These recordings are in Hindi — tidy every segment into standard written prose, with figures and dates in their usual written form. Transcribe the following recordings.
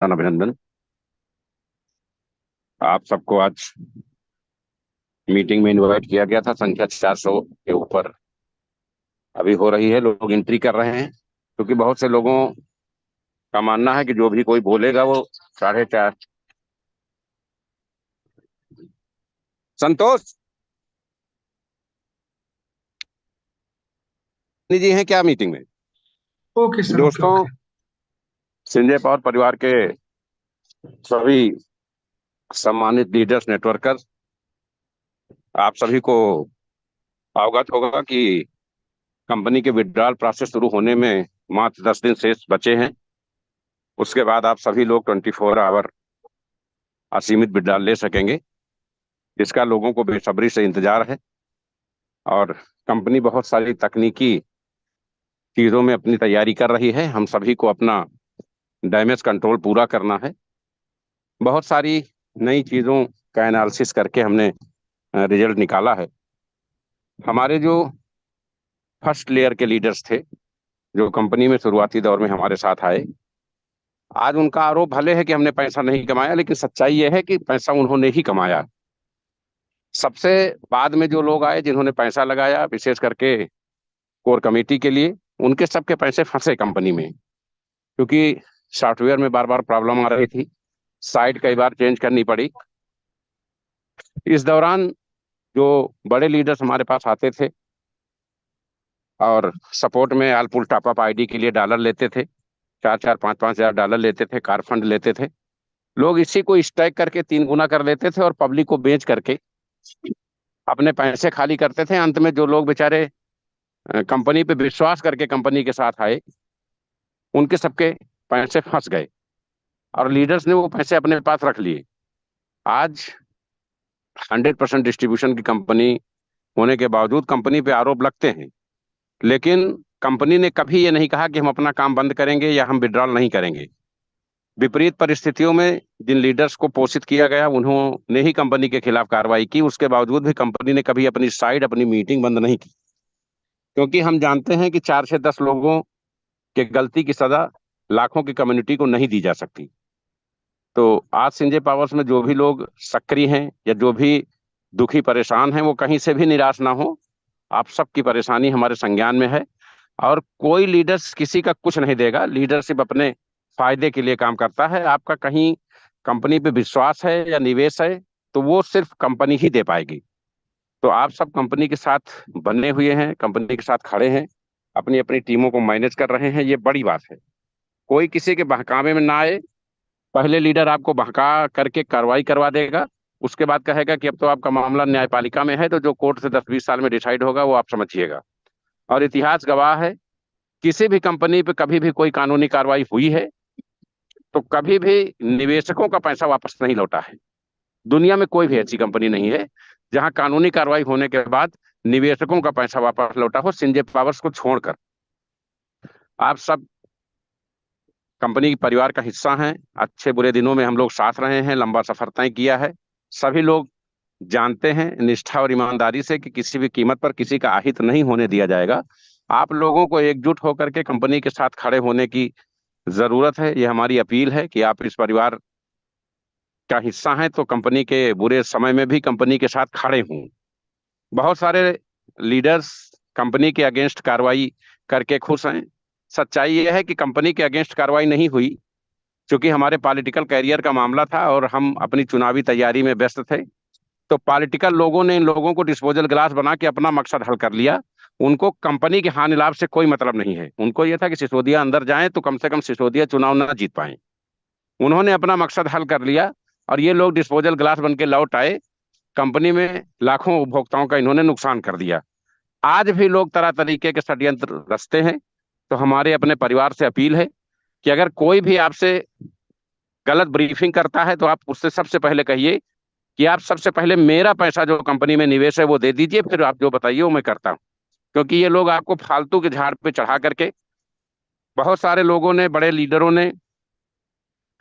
अभिनंदन। आप सबको आज मीटिंग में इनवाइट किया गया था। संख्या 400 के ऊपर अभी हो रही है, लोग एंट्री कर रहे हैं, क्योंकि बहुत से लोगों का मानना है कि जो भी कोई बोलेगा वो 4:30। संतोष जी हैं क्या मीटिंग में? ओके सर, ओके दोस्तों, ओके। संजय पावर परिवार के सभी सम्मानित लीडर्स, नेटवर्कर्स, आप सभी को अवगत होगा कि कंपनी के विड्रॉल प्रोसेस शुरू होने में मात्र 10 दिन शेष बचे हैं। उसके बाद आप सभी लोग 24 आवर असीमित विड्रॉल ले सकेंगे, जिसका लोगों को बेसब्री से इंतजार है। और कंपनी बहुत सारी तकनीकी चीजों में अपनी तैयारी कर रही है। हम सभी को अपना डैमेज कंट्रोल पूरा करना है। बहुत सारी नई चीजों का एनालिसिस करके हमने रिजल्ट निकाला है। हमारे जो फर्स्ट लेयर के लीडर्स थे, जो कंपनी में शुरुआती दौर में हमारे साथ आए, आज उनका आरोप भले है कि हमने पैसा नहीं कमाया, लेकिन सच्चाई यह है कि पैसा उन्होंने ही कमाया। सबसे बाद में जो लोग आए जिन्होंने पैसा लगाया, विशेष करके कोर कमेटी के लिए, उनके सबके पैसे फंसे कंपनी में, क्योंकि सॉफ्टवेयर में बार बार प्रॉब्लम आ रही थी, साइट कई बार चेंज करनी पड़ी। इस दौरान जो बड़े लीडर्स हमारे पास आते थे और सपोर्ट में आलपुल टॉप अप आईडी के लिए डॉलर लेते थे, 4-4 5-5 हज़ार डॉलर लेते थे, कार फंड लेते थे। लोग इसी को स्टैक करके 3 गुना कर लेते थे और पब्लिक को बेच करके अपने पैसे खाली करते थे। अंत में जो लोग बेचारे कंपनी पे विश्वास करके कंपनी के साथ आए, उनके सबके पैसे फंस गए और लीडर्स ने वो पैसे अपने पास रख लिए। आज 100% डिस्ट्रीब्यूशन की कंपनी होने के बावजूद कंपनी पे आरोप लगते हैं, लेकिन कंपनी ने कभी ये नहीं कहा कि हम अपना काम बंद करेंगे या हम विड्रॉल नहीं करेंगे। विपरीत परिस्थितियों में जिन लीडर्स को पोषित किया गया, उन्होंने ही कंपनी के खिलाफ कार्रवाई की। उसके बावजूद भी कंपनी ने कभी अपनी साइड, अपनी मीटिंग बंद नहीं की, क्योंकि हम जानते हैं कि 4 से 10 लोगों के गलती की सजा लाखों की कम्युनिटी को नहीं दी जा सकती। तो आज संजय पावर्स में जो भी लोग सक्रिय हैं या जो भी दुखी परेशान हैं, वो कहीं से भी निराश ना हो। आप सबकी परेशानी हमारे संज्ञान में है और कोई लीडर्स किसी का कुछ नहीं देगा। लीडरशिप अपने फायदे के लिए काम करता है। आपका कहीं कंपनी पे विश्वास है या निवेश है, तो वो सिर्फ कंपनी ही दे पाएगी। तो आप सब कंपनी के साथ बने हुए हैं, कंपनी के साथ खड़े हैं, अपनी अपनी टीमों को मैनेज कर रहे हैं, ये बड़ी बात है। कोई किसी के बहकावे में ना आए। पहले लीडर आपको बहका करके कार्रवाई करवा देगा, उसके बाद कहेगा कि अब तो आपका मामला न्यायपालिका में है, तो जो कोर्ट से 10-20 साल में डिसाइड होगा वो आप समझिएगा। और इतिहास गवाह है, किसी भी कंपनी पे कभी भी कोई कानूनी कार्रवाई हुई है तो कभी भी निवेशकों का पैसा वापस नहीं लौटा है। दुनिया में कोई भी ऐसी कंपनी नहीं है जहां कानूनी कार्रवाई होने के बाद निवेशकों का पैसा वापस लौटा हो, संजय पावर्स को छोड़कर। आप सब कंपनी परिवार का हिस्सा हैं। अच्छे बुरे दिनों में हम लोग साथ रहे हैं, लंबा सफर तय किया है। सभी लोग जानते हैं निष्ठा और ईमानदारी से कि किसी भी कीमत पर किसी का अहित नहीं होने दिया जाएगा। आप लोगों को एकजुट होकर के कंपनी के साथ खड़े होने की जरूरत है। ये हमारी अपील है कि आप इस परिवार का हिस्सा हैं, तो कंपनी के बुरे समय में भी कंपनी के साथ खड़े हों। बहुत सारे लीडर्स कंपनी के अगेंस्ट कार्रवाई करके खुश हैं। सच्चाई यह है कि कंपनी के अगेंस्ट कार्रवाई नहीं हुई, क्योंकि हमारे पॉलिटिकल कैरियर का मामला था और हम अपनी चुनावी तैयारी में व्यस्त थे। तो पॉलिटिकल लोगों ने इन लोगों को डिस्पोजल ग्लास बना के अपना मकसद हल कर लिया। उनको कंपनी के हानि लाभ से कोई मतलब नहीं है। उनको यह था कि सिसोदिया अंदर जाए तो कम से कम सिसोदिया चुनाव न जीत पाए। उन्होंने अपना मकसद हल कर लिया और ये लोग डिस्पोजल ग्लास बन के लौट आए। कंपनी में लाखों उपभोक्ताओं का इन्होंने नुकसान कर दिया। आज भी लोग तरह तरीके के षड्यंत्र रचते हैं। तो हमारे अपने परिवार से अपील है कि अगर कोई भी आपसे गलत ब्रीफिंग करता है तो आप उससे सबसे पहले कहिए कि आप सबसे पहले मेरा पैसा जो कंपनी में निवेश है वो दे दीजिए, फिर आप जो बताइए वो मैं करता हूं। क्योंकि ये लोग आपको फालतू के झाड़ पे चढ़ा करके, बहुत सारे लोगों ने, बड़े लीडरों ने,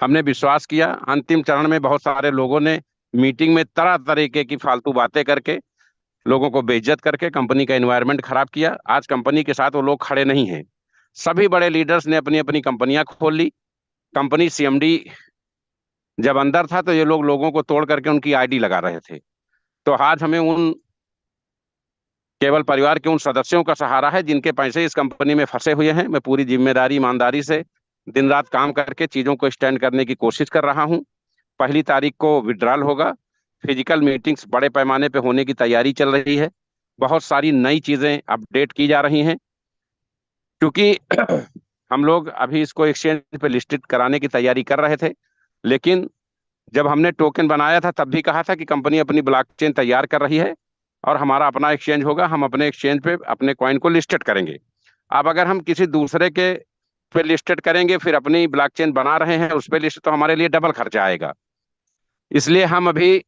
हमने विश्वास किया। अंतिम चरण में बहुत सारे लोगों ने मीटिंग में तरह तरीके की फालतू बातें करके, लोगों को बेइज्जत करके कंपनी का एनवायरनमेंट खराब किया। आज कंपनी के साथ वो लोग खड़े नहीं हैं। सभी बड़े लीडर्स ने अपनी अपनी कंपनियां खोल ली। कंपनी सीएमडी जब अंदर था तो ये लोग लोगों को तोड़ करके उनकी आईडी लगा रहे थे। तो आज हमें उन केवल परिवार के उन सदस्यों का सहारा है जिनके पैसे इस कंपनी में फंसे हुए हैं। मैं पूरी जिम्मेदारी ईमानदारी से दिन रात काम करके चीजों को स्टैंड करने की कोशिश कर रहा हूं। 1 तारीख को विड्रॉल होगा। फिजिकल मीटिंग्स बड़े पैमाने पे होने की तैयारी चल रही है। बहुत सारी नई चीजें अपडेट की जा रही हैं, क्योंकि हम लोग अभी इसको एक्सचेंज पे लिस्टेड कराने की तैयारी कर रहे थे। लेकिन जब हमने टोकन बनाया था तब भी कहा था कि कंपनी अपनी ब्लॉकचेन तैयार कर रही है और हमारा अपना एक्सचेंज होगा, हम अपने एक्सचेंज पे अपने कॉइन को लिस्टेड करेंगे। अब अगर हम किसी दूसरे के पे लिस्टेड करेंगे, फिर अपनी ब्लॉकचेन बना रहे हैं उस पे लिस्ट, तो हमारे लिए डबल खर्चा आएगा। इसलिए हम अभी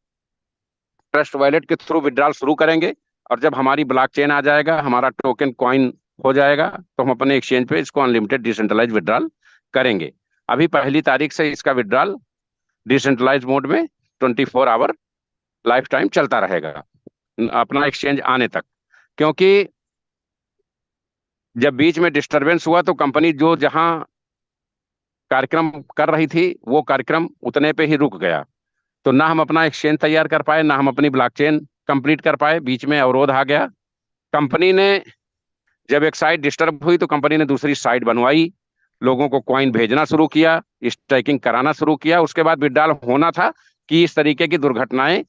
ट्रस्ट वॉलेट के थ्रू विड्रॉल शुरू करेंगे, और जब हमारी ब्लॉकचेन आ जाएगा, हमारा टोकन कॉइन हो जाएगा, तो हम अपने एक्सचेंज पे इसको अनलिमिटेड डिसेंट्रलाइज विड्रॉल करेंगे। अभी 1 तारीख से इसका विड्रॉल डिसेंट्रलाइज मोड में 24 आवर लाइफ टाइम चलता रहेगा, अपना एक्सचेंज आने तक। क्योंकि जब बीच में डिस्टरबेंस हुआ तो कंपनी जो जहां कार्यक्रम कर रही थी वो कार्यक्रम उतने पे ही रुक गया। तो ना हम अपना एक्सचेंज तैयार कर पाए, ना हम अपनी ब्लॉकचेन कंप्लीट कर पाए, बीच में अवरोध आ गया। कंपनी ने जब एक साइट डिस्टर्ब हुई तो कंपनी ने दूसरी साइट बनवाई, लोगों को कॉइन भेजना शुरू किया, स्टैकिंग कराना शुरू किया। उसके बाद विड्रॉल होना था कि इस तरीके की दुर्घटनाएं,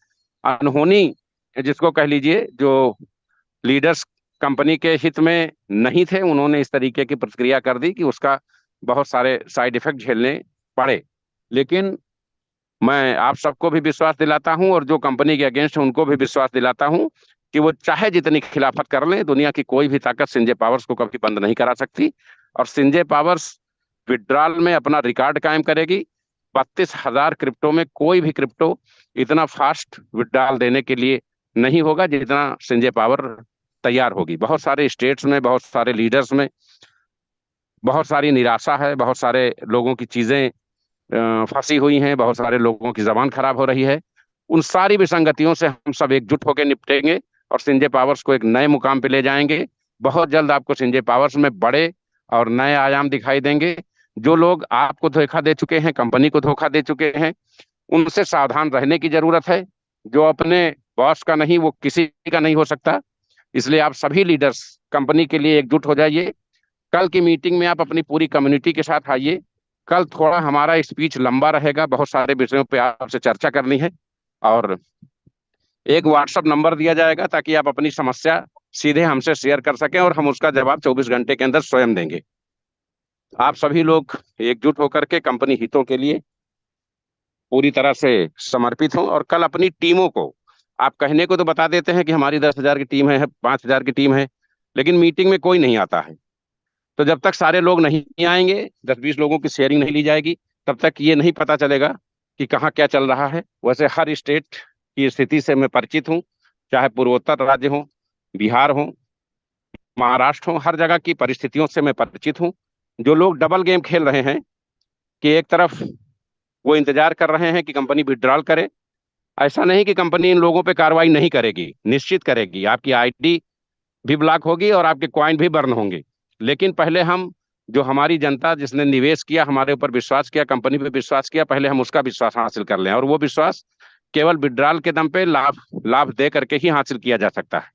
अनहोनी जिसको कह लीजिए, जो लीडर्स कंपनी के हित में नहीं थे, उन्होंने इस तरीके की प्रतिक्रिया कर दी कि उसका बहुत सारे साइड इफेक्ट झेलने पड़े। लेकिन मैं आप सबको भी विश्वास दिलाता हूं, और जो कंपनी के अगेंस्ट है उनको भी विश्वास दिलाता हूं, कि वो चाहे जितनी खिलाफत कर लें, दुनिया की कोई भी ताकत संजय पावर्स को कभी बंद नहीं करा सकती। और संजय पावर्स विड्रॉल में अपना रिकॉर्ड कायम करेगी। 32,000 क्रिप्टो में कोई भी क्रिप्टो इतना फास्ट विड्रॉल देने के लिए नहीं होगा जितना संजय पावर तैयार होगी। बहुत सारे स्टेट्स में, बहुत सारे लीडर्स में बहुत सारी निराशा है, बहुत सारे लोगों की चीजें फंसी हुई हैं, बहुत सारे लोगों की जबान खराब हो रही है। उन सारी विसंगतियों से हम सब एकजुट होकर निपटेंगे और संजय पावर्स को एक नए मुकाम पे ले जाएंगे। बहुत जल्द आपको संजय पावर्स में बड़े और नए आयाम दिखाई देंगे। जो लोग आपको धोखा दे चुके हैं, कंपनी को धोखा दे चुके हैं, उनसे सावधान रहने की जरूरत है। जो अपने बॉस का नहीं, वो किसी का नहीं हो सकता। इसलिए आप सभी लीडर्स कंपनी के लिए एकजुट हो जाइए। कल की मीटिंग में आप अपनी पूरी कम्युनिटी के साथ आइए। कल थोड़ा हमारा स्पीच लंबा रहेगा, बहुत सारे विषयों पे आपसे चर्चा करनी है, और एक व्हाट्सएप नंबर दिया जाएगा ताकि आप अपनी समस्या सीधे हमसे शेयर कर सकें और हम उसका जवाब 24 घंटे के अंदर स्वयं देंगे। आप सभी लोग एकजुट होकर के कंपनी हितों के लिए पूरी तरह से समर्पित हों, और कल अपनी टीमों को, आप कहने को तो बता देते हैं कि हमारी 10,000 की टीम है, 5,000 की टीम है, लेकिन मीटिंग में कोई नहीं आता है। तो जब तक सारे लोग नहीं आएंगे, 10-20 लोगों की शेयरिंग नहीं ली जाएगी, तब तक ये नहीं पता चलेगा कि कहाँ क्या चल रहा है। वैसे हर स्टेट की स्थिति से मैं परिचित हूँ, चाहे पूर्वोत्तर राज्य हो, बिहार हो, महाराष्ट्र हो, हर जगह की परिस्थितियों से मैं परिचित हूँ। जो लोग डबल गेम खेल रहे हैं कि एक तरफ वो इंतजार कर रहे हैं कि कंपनी विड्रॉल करे, ऐसा नहीं कि कंपनी इन लोगों पे कार्रवाई नहीं करेगी, निश्चित करेगी। आपकी आईडी भी ब्लॉक होगी और आपके कॉइन भी बर्न होंगे। लेकिन पहले हम, जो हमारी जनता जिसने निवेश किया, हमारे ऊपर विश्वास किया, कंपनी पे विश्वास किया, पहले हम उसका विश्वास हासिल कर लें। और वो विश्वास केवल विड्रॉल के दम पे लाभ लाभ दे करके ही हासिल किया जा सकता है।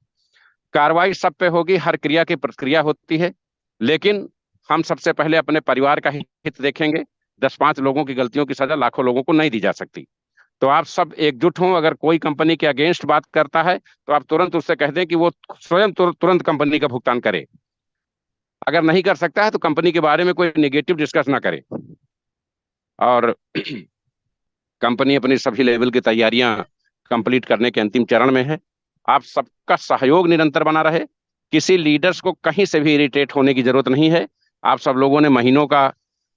कार्रवाई सब पे होगी, हर क्रिया की प्रतिक्रिया होती है, लेकिन हम सबसे पहले अपने परिवार का हित देखेंगे। 10-5 लोगों की गलतियों की सजा लाखों लोगों को नहीं दी जा सकती। तो आप सब एकजुट हों। अगर कोई कंपनी के अगेंस्ट बात करता है तो आप तुरंत उससे कह दें कि वो स्वयं तुरंत कंपनी का भुगतान करे। अगर नहीं कर सकता है तो कंपनी के बारे में कोई नेगेटिव डिस्कस ना करे। और कंपनी अपनी सभी लेवल की तैयारियां कंप्लीट करने के अंतिम चरण में है। आप सबका सहयोग निरंतर बना रहे। किसी लीडर्स को कहीं से भी इरिटेट होने की जरूरत नहीं है। आप सब लोगों ने महीनों का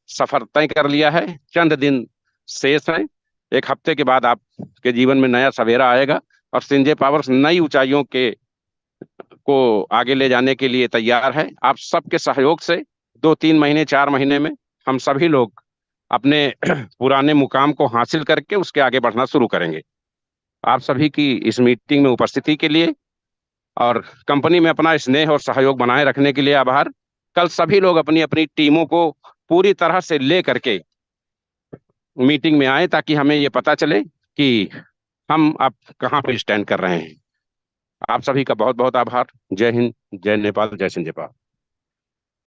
सफर तय कर लिया है, चंद दिन शेष हैं। 1 हफ्ते के बाद आपके जीवन में नया सवेरा आएगा और संजय पावर्स नई ऊंचाइयों के को आगे ले जाने के लिए तैयार है। आप सबके सहयोग से 2-3 महीने, 4 महीने में हम सभी लोग अपने पुराने मुकाम को हासिल करके उसके आगे बढ़ना शुरू करेंगे। आप सभी की इस मीटिंग में उपस्थिति के लिए और कंपनी में अपना स्नेह और सहयोग बनाए रखने के लिए आभार। कल सभी लोग अपनी अपनी टीमों को पूरी तरह से ले करके मीटिंग में आए ताकि हमें ये पता चले कि हम अब कहाँ पे स्टैंड कर रहे हैं। आप सभी का बहुत बहुत आभार। जय हिंद, जय नेपाल, जय सिंध नेपाल।